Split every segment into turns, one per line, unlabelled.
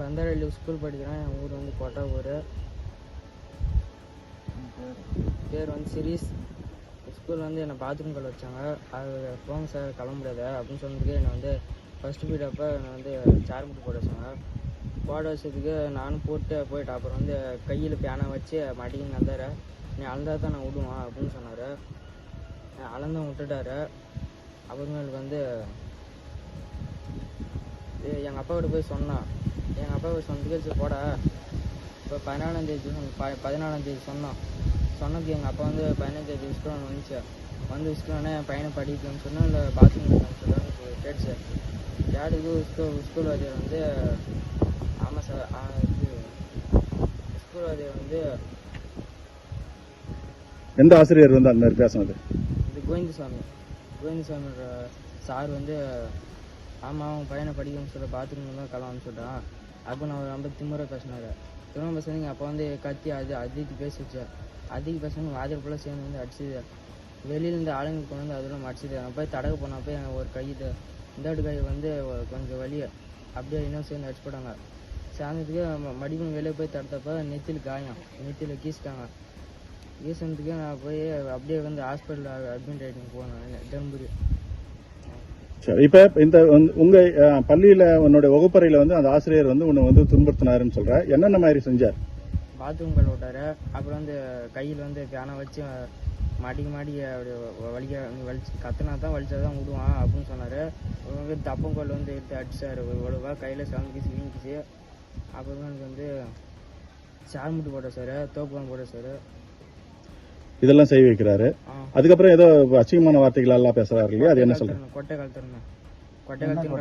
பந்தாரள்ளி school படிக்கிறேன். என் ஊர் வந்து கொட்டை ஊர். பேர் வந்து சிரீஸ். ஸ்கூலில் வந்து என்னை பாத்ரூம் கல் வச்சாங்க. அது போங்க சார் கிளம்ப முடியாது அப்படின்னு சொன்னதுக்கு என்னை வந்து ஃபஸ்ட்டு பீரியட் அப்போ என்னை வந்து சேர் முட்டு போட வச்சாங்க. போட வச்சதுக்கு நானும் போயிட்டேன். அப்புறம் வந்து கையில் பேனை வச்சு மாட்டிக்கின்னு வந்தார். நீ அழுந்தா தான் நான் விடுவான் அப்படின்னு சொன்னார். அளந்தும் விட்டுட்டாரு. அப்புறமேலுக்கு வந்து எங்கள் அப்பாவோட போய் சொன்னான். எங்கள் அப்பாவை சொன்னதுக்கு சரி போட இப்போ 14ஆந்தேதி சொன்னோம். சொன்னதுக்கு எங்கள் அப்பா வந்து 15ஆந்தேதி விஸ்கூல் வந்துச்சு. வந்து விஸ்கூலானே என் பையனை படிக்கணும்னு சொன்னால் இல்லை பாத்ரூம் சொல்லணும்னு கேட்டுச்சு. கேட்டுக்கு ஸ்கூல் வாத்தியார் வந்து ஆமாம் சார் இது ஸ்கூல் வாத்தியார் வந்து
எந்த ஆசிரியர் வந்து அந்த மாதிரி பேசினது?
இது கோவிந்தசாமி சார் வந்து ஆமாம் அவன் பையனை படிக்கணும்னு சொல்ல பாத்ரூம் தான் கிளம்புன்னு சொல்லிட்டான். அப்போ நான் ரொம்ப திமுறை பேசினார். திமுறை பேசுனீங்க அப்போ வந்து கத்தி அதிக்கு பேசிச்சு. அதிக்கு பேசுனது வாதில் ஃபுல்லாக சேர்ந்து வந்து அடிச்சுது. வெளியிலேருந்து ஆளுங்க கொண்டு வந்து அதெல்லாம் அடிச்சுது. நான் போய் தடவை போனப்போ எனக்கு ஒரு கை இந்த கை வந்து கொஞ்சம் வலி அப்படியே இன்னும் சேர்ந்து அடிச்சு போட்டாங்க. சேர்ந்ததுக்கு மடிக்கும் வெளியே போய் தடுத்தப்போ நெத்தியில் காயம், நெத்தியில் கீசிட்டாங்க. கீசினதுக்கு நான் போய் அப்படியே வந்து ஹாஸ்பிட்டலில் அட்மிட் ஆகிட்டு போனேன் தருமபுரி.
சரி, இப்போ இந்த உங்க பள்ளியில உன்னுடைய வகுப்பறையில வந்து அந்த ஆசிரியர் வந்து உன்னை வந்து துன்புறுத்தினாருன்னு சொல்ற, என்னென்ன மாதிரி செஞ்சார்?
பாத்ரூம் கல் விட்டாரு. அப்புறம் வந்து கையில் வந்து பேனை வச்சு மாடி அப்படி வலிச்சு கத்தினா தான் வலிச்சா தான் விடுவான் அப்படின்னு சொன்னார். வந்து தப்பங்கோல் வந்து எடுத்து அடிச்சார். ஒழுவா கையில் சமைக்கிச்சு வீங்கிச்சு. அப்புறமா எனக்கு வந்து சேர் முட்டு போட்ட சார், தோப்புக்கான் போட்ட சார்,
இதெல்லாம் செய்ய வைக்கிறாரு. அதுக்கப்புறம் ஏதோ அசிங்கமான வார்த்தைகள் எல்லாம் பேசுறாரு இல்லையா? அது என்ன சொல்றேன்?
கொட்டை காலத்துல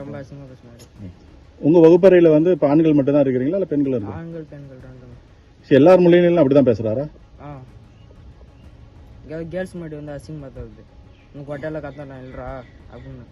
ரொம்ப அசிங்கமாக பேசினாரு.
உங்க வகுப்பறையில வந்து இப்போ ஆண்கள் மட்டும் தான் இருக்கிறீங்களா இல்லை பெண்கள் இருக்கு?
ஆண்கள் பெண்கள் ரெண்டுமே.
எல்லார் மொழியிலும் அப்படிதான் பேசுறாரா?
கேர்ள்ஸ் மட்டும் வந்து அசிங்கமாக தான் இருக்குது. உங்கள் கொட்டையெல்லாம் கத்தலாம் இல்லைரா அப்படின்னு.